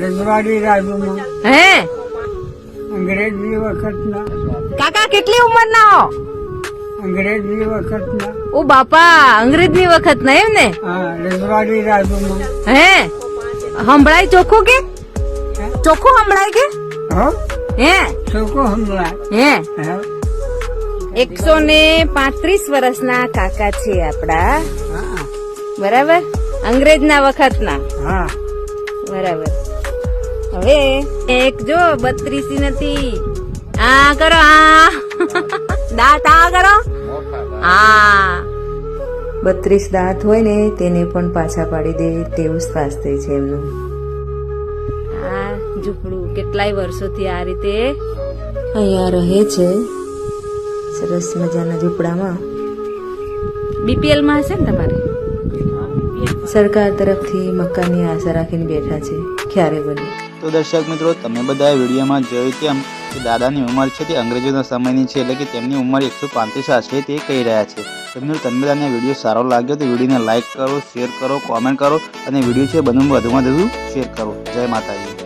રજવાડી રાજુમાં હે અંગ્રેજી વખતના કાકા કેટલી ઉંમરના હો? અંગ્રેજી વખતના ઓ બાપા, અંગ્રેજની વખત ના એમ ને? હા રજવાડી રાજુમાં હે સંભળાય ચોખ્ખું કે? ચોખ્ખું સંભળાય કે? હો હે છોકો હમણાં હે હા 135 વર્ષના કાકા છે આપડા, હા બરાબર? અંગ્રેજના વખતના, હા બરાબર. હવે એક જો 32 નથી, આ કરો, આ દાંત આ કરો, હા 32 દાંત હોય ને તેને પણ પાછા પાડી દે તેવું સ્વાસ્થ્ય છે એમનું. આ ઝૂંપડું કેટલાય વર્ષોથી આ રીતે અહીંયા રહે છે, સરસ મજાના ઝૂંપડામાં. બીપીએલ માં હશે ને તમારે? સરકાર તરફથી મકાનની આશા રાખીને બેઠા છે, ક્યારે બને. તો દર્શક મિત્રો, તમે બધા વિડીયોમાં જોયું તેમ કે દાદાની ઉંમર છે તે અંગ્રેજોના સમયની છે, એટલે કે તેમની ઉંમર 135 છે તે કહી રહ્યા છે. તો મિત્રો, તમે બધાને વિડીયો સારો લાગ્યો તો વિડીયોને લાઇક કરો, શેર કરો, કોમેન્ટ કરો અને વિડીયો છે વધુમાં વધુ શેર કરો. જય માતાજી.